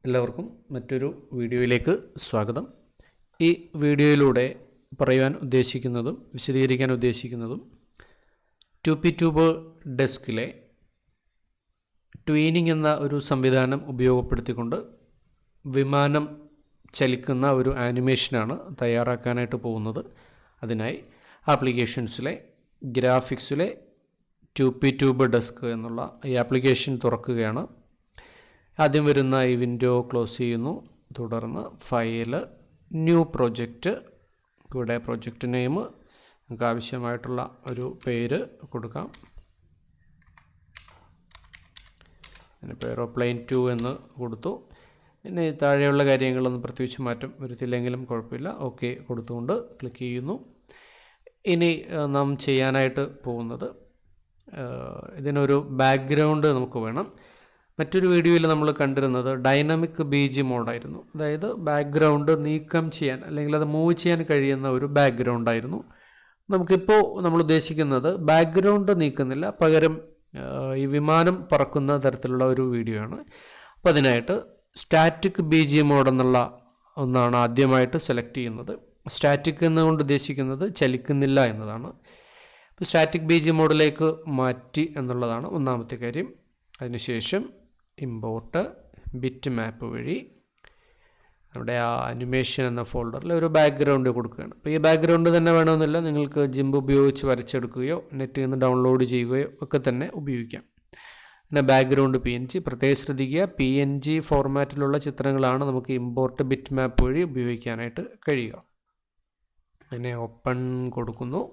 എല്ലാവർക്കും മറ്റൊരു വീഡിയോയിലേക്ക് സ്വാഗതം. ഈ വീഡിയോയിലൂടെ പറയാൻ ഉദ്ദേശിക്കുന്നതും വിശദീകരിക്കാൻ ഉദ്ദേശിക്കുന്നതും ടൂപ്പി ട്യൂബ് ഡെസ്കിലെ ട്വീനിങ് എന്ന ഒരു സംവിധാനം ഉപയോഗപ്പെടുത്തിക്കൊണ്ട് വിമാനം ചലിക്കുന്ന ഒരു ആനിമേഷനാണ് തയ്യാറാക്കാനായിട്ട് പോകുന്നത്. അതിനായി ആപ്ലിക്കേഷൻസിലെ ഗ്രാഫിക്സിലെ ടൂപ്പി ട്യൂബ് ഡെസ്ക് എന്നുള്ള ഈ ആപ്ലിക്കേഷൻ തുറക്കുകയാണ്. ആദ്യം വരുന്ന ഈ വിൻഡോ ക്ലോസ് ചെയ്യുന്നു. തുടർന്ന് ഫയൽ, ന്യൂ പ്രൊജക്റ്റ്, ഇവിടെ പ്രൊജക്റ്റ് നെയിം നമുക്ക് ആവശ്യമായിട്ടുള്ള ഒരു പേര് കൊടുക്കാം. ഞാനിപ്പോൾ എയ്റോപ്ലെയിൻ 2 എന്ന് കൊടുത്തു. പിന്നെ താഴെയുള്ള കാര്യങ്ങളൊന്നും പ്രത്യേകിച്ച് മാറ്റം വരുത്തില്ലെങ്കിലും കുഴപ്പമില്ല. ഓക്കെ കൊടുത്തുകൊണ്ട് ക്ലിക്ക് ചെയ്യുന്നു. ഇനി നാം ചെയ്യാനായിട്ട് പോകുന്നത് ഇതിനൊരു ബാക്ക്ഗ്രൗണ്ട് നമുക്ക് വേണം. മറ്റൊരു വീഡിയോയിൽ നമ്മൾ കണ്ടിരുന്നത് ഡൈനാമിക് BG മോഡായിരുന്നു. അതായത് ബാക്ക്ഗ്രൗണ്ട് നീക്കം ചെയ്യാൻ അല്ലെങ്കിൽ അത് മൂവ് ചെയ്യാൻ കഴിയുന്ന ഒരു ബാക്ക്ഗ്രൗണ്ടായിരുന്നു. നമുക്കിപ്പോൾ നമ്മൾ ഉദ്ദേശിക്കുന്നത് ബാക്ക്ഗ്രൗണ്ട് നീക്കുന്നില്ല, പകരം ഈ വിമാനം പറക്കുന്ന തരത്തിലുള്ള ഒരു വീഡിയോ ആണ്. അപ്പോൾ അതിനായിട്ട് സ്റ്റാറ്റിക് BG മോഡ് എന്നുള്ള ഒന്നാണ് ആദ്യമായിട്ട് സെലക്ട് ചെയ്യുന്നത്. സ്റ്റാറ്റിക് എന്നുകൊണ്ട് ഉദ്ദേശിക്കുന്നത് ചലിക്കുന്നില്ല എന്നതാണ്. അപ്പോൾ സ്റ്റാറ്റിക് BG മോഡിലേക്ക് മാറ്റി എന്നുള്ളതാണ് ഒന്നാമത്തെ കാര്യം. അതിനുശേഷം ഇമ്പോർട്ട് ബിറ്റ് മാപ്പ് വഴി നമ്മുടെ ആ അനിമേഷൻ എന്ന ഫോൾഡറിൽ ഒരു ബാക്ക്ഗ്രൗണ്ട് കൊടുക്കുകയാണ്. അപ്പോൾ ഈ ബാക്ക്ഗ്രൗണ്ട് തന്നെ വേണമെന്നില്ല, നിങ്ങൾക്ക് ജിംബ് ഉപയോഗിച്ച് വരച്ചെടുക്കുകയോ നെറ്റിൽ നിന്ന് ഡൗൺലോഡ് ചെയ്യുകയോ ഒക്കെ തന്നെ ഉപയോഗിക്കാം. പിന്നെ ബാക്ക്ഗ്രൗണ്ട് PNG, പ്രത്യേകം ശ്രദ്ധിക്കുക, PNG ഫോർമാറ്റിലുള്ള ചിത്രങ്ങളാണ് നമുക്ക് ഇമ്പോർട്ട് ബിറ്റ് മാപ്പ് വഴി ഉപയോഗിക്കാനായിട്ട് കഴിയുക. പിന്നെ ഓപ്പൺ കൊടുക്കുന്നു.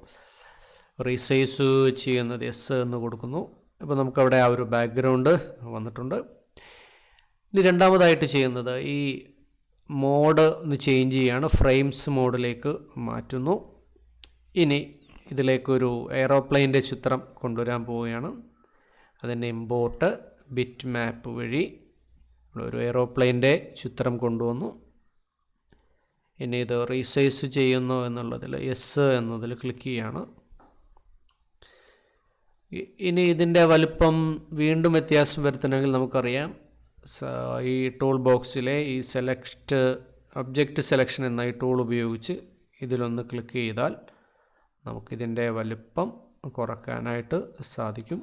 റീസൈസ് ചെയ്യുന്നത് യെസ് എന്ന് കൊടുക്കുന്നു. ഇപ്പോൾ നമുക്കവിടെ ആ ഒരു ബാക്ക്ഗ്രൗണ്ട് വന്നിട്ടുണ്ട്. ഇനി രണ്ടാമതായിട്ട് ചെയ്യുന്നത് ഈ മോഡ് ഒന്ന് ചേഞ്ച് ചെയ്യുകയാണ്. ഫ്രെയിംസ് മോഡിലേക്ക് മാറ്റുന്നു. ഇനി ഇതിലേക്കൊരു എയ്റോപ്ലെയിൻ്റെ ചിത്രം കൊണ്ടുവരാൻ പോവുകയാണ്. അതിൻ്റെ ഇമ്പോർട്ട് ബിറ്റ് മാപ്പ് വഴി ഒരു എയ്റോപ്ലെയിൻ്റെ ചിത്രം കൊണ്ടുവന്നു. ഇനി ഇത് റീസൈസ് ചെയ്യുന്നു എന്നുള്ളതിൽ യെസ് എന്നതിൽ ക്ലിക്ക് ചെയ്യുകയാണ്. ഇനി ഇതിൻ്റെ വലുപ്പം വീണ്ടും വ്യത്യാസം വരുത്തണമെങ്കിൽ നമുക്കറിയാം, ഈ ടൂൾ ബോക്സിലെ ഈ ഒബ്ജക്റ്റ് സെലക്ഷൻ എന്ന ഈ ടൂൾ ഉപയോഗിച്ച് ഇതിലൊന്ന് ക്ലിക്ക് ചെയ്താൽ നമുക്കിതിൻ്റെ വലുപ്പം കുറയ്ക്കാനായിട്ട് സാധിക്കും.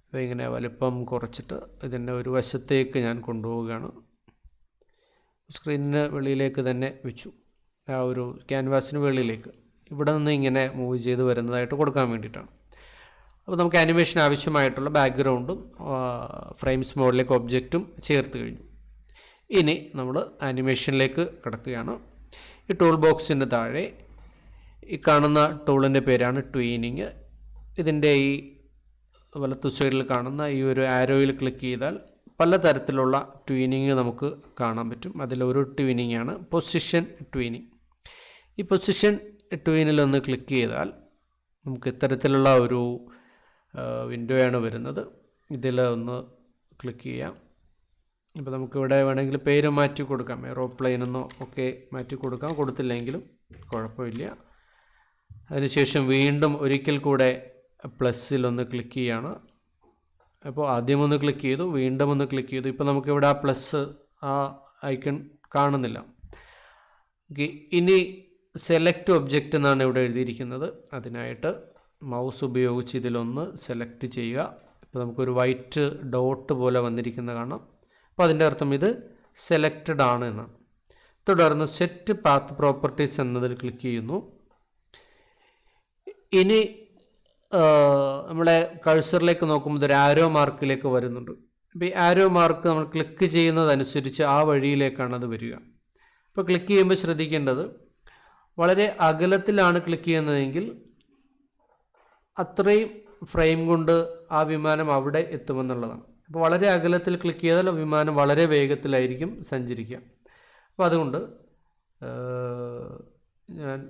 അപ്പോൾ ഇങ്ങനെ വലുപ്പം കുറച്ചിട്ട് ഇതിൻ്റെ ഒരു വശത്തേക്ക് ഞാൻ കൊണ്ടുപോവുകയാണ്. സ്ക്രീനിന് വെളിയിലേക്ക് തന്നെ വെച്ചു, ആ ഒരു ക്യാൻവാസിന് വെളിയിലേക്ക്. ഇവിടെ നിന്ന് ഇങ്ങനെ മൂവ് ചെയ്ത് വരുന്നതായിട്ട് കൊടുക്കാൻ വേണ്ടിയിട്ടാണ്. അപ്പോൾ നമുക്ക് ആനിമേഷൻ ആവശ്യമായിട്ടുള്ള ബാക്ക്ഗ്രൗണ്ടും ഫ്രെയിംസ് മോഡിലേക്ക് ഒബ്ജക്റ്റും ചേർത്ത് കഴിഞ്ഞു. ഇനി നമ്മൾ ആനിമേഷനിലേക്ക് കിടക്കുകയാണ്. ഈ ടൂൾ ബോക്സിൻ്റെ താഴെ ഈ കാണുന്ന ടൂളിൻ്റെ പേരാണ് ട്വീനിങ്. ഇതിൻ്റെ ഈ വലത്തു സൈഡിൽ കാണുന്ന ഈ ഒരു ആരോയിൽ ക്ലിക്ക് ചെയ്താൽ പലതരത്തിലുള്ള ട്വീനിങ് നമുക്ക് കാണാൻ പറ്റും. അതിലൊരു ട്വീനിങ്ങാണ് പൊസിഷൻ ട്വീനിങ്. ഈ പൊസിഷൻ ട്വീനിലൊന്ന് ക്ലിക്ക് ചെയ്താൽ നമുക്ക് ഇത്തരത്തിലുള്ള ഒരു വിൻഡോയാണ് വരുന്നത്. ഇതിൽ ഒന്ന് ക്ലിക്ക് ചെയ്യാം. ഇപ്പോൾ നമുക്കിവിടെ വേണമെങ്കിൽ പേര് മാറ്റി കൊടുക്കാം, എയ്റോപ്ലെയിൻ എന്നോ ഒക്കെ മാറ്റി കൊടുക്കാം, കൊടുത്തില്ലെങ്കിലും കുഴപ്പമില്ല. അതിനുശേഷം വീണ്ടും ഒരിക്കൽ കൂടെ പ്ലസ്സിലൊന്ന് ക്ലിക്ക് ചെയ്യാണ്. അപ്പോൾ ആദ്യം ഒന്ന് ക്ലിക്ക് ചെയ്തു, വീണ്ടും ഒന്ന് ക്ലിക്ക് ചെയ്തു. ഇപ്പോൾ നമുക്കിവിടെ ആ പ്ലസ് ആ ഐക്കൺ കാണുന്നില്ല. ഇനി സെലക്ട് ഒബ്ജക്റ്റ് എന്നാണ് ഇവിടെ എഴുതിയിരിക്കുന്നത്. അതിനായിട്ട് മൗസ് ഉപയോഗിച്ച് ഇതിലൊന്ന് സെലക്ട് ചെയ്യുക. ഇപ്പോൾ നമുക്കൊരു വൈറ്റ് ഡോട്ട് പോലെ വന്നിരിക്കുന്നത് കാണാം. അപ്പോൾ അതിൻ്റെ അർത്ഥം ഇത് സെലക്റ്റഡ് ആണ് എന്നാണ്. തുടർന്ന് സെറ്റ് പാത്ത് പ്രോപ്പർട്ടീസ് എന്നതിൽ ക്ലിക്ക് ചെയ്യുന്നു. ഇനി നമ്മളെ കഴ്സറിലേക്ക് നോക്കുമ്പോൾ ഒരു ആരോ മാർക്കിലേക്ക് വരുന്നുണ്ട്. അപ്പോൾ ഈ ആരോ മാർക്ക് നമ്മൾ ക്ലിക്ക് ചെയ്യുന്നതനുസരിച്ച് ആ വഴിയിലേക്കാണ് അത് വരിക. അപ്പോൾ ക്ലിക്ക് ചെയ്യുമ്പോൾ ശ്രദ്ധിക്കേണ്ടത്, വളരെ അകലത്തിലാണ് ക്ലിക്ക് ചെയ്യുന്നതെങ്കിൽ അത്രയും ഫ്രെയിം കൊണ്ട് ആ വിമാനം അവിടെ എത്തുമെന്നുള്ളതാണ്. അപ്പോൾ വളരെ അകലത്തിൽ ക്ലിക്ക് ചെയ്താൽ വിമാനം വളരെ വേഗത്തിലായിരിക്കും സഞ്ചരിക്കുക. അപ്പോൾ അതുകൊണ്ട് ഞാൻ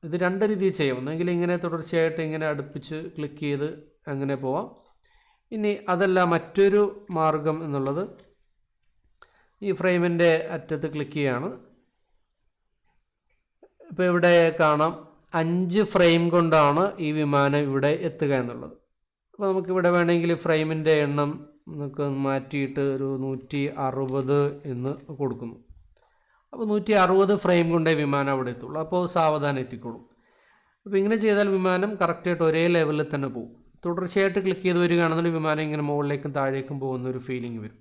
ഇത് രണ്ട് രീതിയിൽ ചെയ്യാം. ഒന്നെങ്കിൽ ഇങ്ങനെ തുടർച്ചയായിട്ട് ഇങ്ങനെ അടുപ്പിച്ച് ക്ലിക്ക് ചെയ്ത് അങ്ങനെ പോവാം. ഇനി അതല്ല, മറ്റൊരു മാർഗം എന്നുള്ളത് ഈ ഫ്രെയിമിൻ്റെ അറ്റത്ത് ക്ലിക്ക് ചെയ്യാണ്. ഇപ്പോൾ ഇവിടെ കാണാം 5 ഫ്രെയിം കൊണ്ടാണ് ഈ വിമാനം ഇവിടെ എത്തുക എന്നുള്ളത്. അപ്പോൾ നമുക്കിവിടെ വേണമെങ്കിൽ ഫ്രെയിമിൻ്റെ എണ്ണം നമുക്ക് മാറ്റിയിട്ട് ഒരു 160 എന്ന് കൊടുക്കുന്നു. അപ്പോൾ 160 ഫ്രെയിം കൊണ്ടേ വിമാനം അവിടെ എത്തുള്ളൂ. അപ്പോൾ സാവധാനം എത്തിക്കോളും. അപ്പോൾ ഇങ്ങനെ ചെയ്താൽ വിമാനം കറക്റ്റായിട്ട് ഒരേ ലെവലിൽ തന്നെ പോകും. തുടർച്ചയായിട്ട് ക്ലിക്ക് ചെയ്ത് വരികയാണെന്നുണ്ടെങ്കിൽ വിമാനം ഇങ്ങനെ മുകളിലേക്കും താഴേക്കും പോകുന്ന ഒരു ഫീലിംഗ് വരും.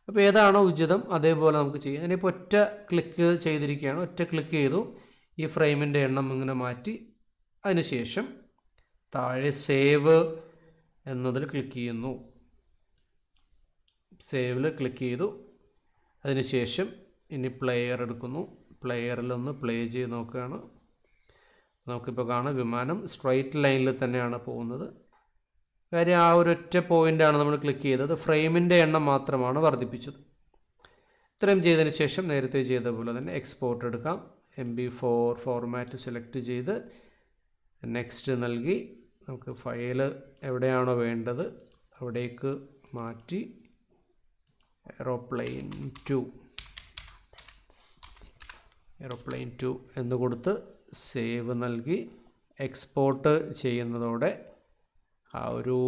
അപ്പോൾ ഏതാണോ ഉചിതം അതേപോലെ നമുക്ക് ചെയ്യാം. ഞാനിപ്പോൾ ഒറ്റ ക്ലിക്ക് ചെയ്തിരിക്കുകയാണ്. ഒറ്റ ക്ലിക്ക് ചെയ്തു, ഈ ഫ്രെയിമിൻ്റെ എണ്ണം ഇങ്ങനെ മാറ്റി, അതിനുശേഷം താഴെ സേവ് എന്നതിൽ ക്ലിക്ക് ചെയ്യുന്നു. സേവിൽ ക്ലിക്ക് ചെയ്തു. അതിനുശേഷം ഇനി പ്ലെയർ എടുക്കുന്നു. പ്ലെയറിലൊന്ന് പ്ലേ ചെയ്ത് നോക്കുകയാണ്. നമുക്കിപ്പോൾ കാണാം വിമാനം സ്ട്രൈറ്റ് ലൈനിൽ തന്നെയാണ് പോകുന്നത്. കാര്യം ആ ഒരൊറ്റ പോയിൻ്റാണ് നമ്മൾ ക്ലിക്ക് ചെയ്തത്. ഫ്രെയിമിൻ്റെ എണ്ണം മാത്രമാണ് വർദ്ധിപ്പിച്ചത്. ഇത്രയും ചെയ്തതിന് ശേഷം നേരത്തെ ചെയ്ത പോലെ തന്നെ എക്സ്പോർട്ട് എടുക്കാം. MP4 ഫോർമാറ്റ് സെലക്ട് ചെയ്ത് നെക്സ്റ്റ് നൽകി നമുക്ക് ഫയൽ എവിടെയാണോ വേണ്ടത് അവിടേക്ക് മാറ്റി എയ്റോപ്ലെയിൻ 2 എന്ന് കൊടുത്ത് സേവ് നൽകി എക്സ്പോർട്ട് ചെയ്യുന്നതോടെ ആ ഒരു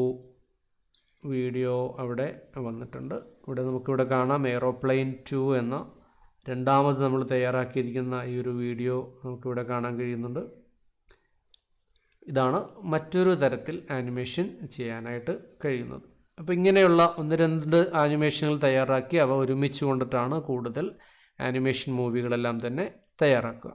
വീഡിയോ അവിടെ വന്നിട്ടുണ്ട്. ഇവിടെ നമുക്കിവിടെ കാണാം എയ്റോപ്ലെയിൻ 2 എന്ന രണ്ടാമത് നമ്മൾ തയ്യാറാക്കിയിരിക്കുന്ന ഈ ഒരു വീഡിയോ നമുക്കിവിടെ കാണാൻ കഴിയുന്നുണ്ട്. ഇതാണ് മറ്റൊരു തരത്തിൽ ആനിമേഷൻ ചെയ്യാനായിട്ട് കഴിയുന്നത്. അപ്പോൾ ഇങ്ങനെയുള്ള 1-2 ആനിമേഷനുകൾ തയ്യാറാക്കി അവ ഒരുമിച്ച് കൊണ്ടിട്ടാണ് കൂടുതൽ ആനിമേഷൻ മൂവികളെല്ലാം തന്നെ തയ്യാറാക്കുക.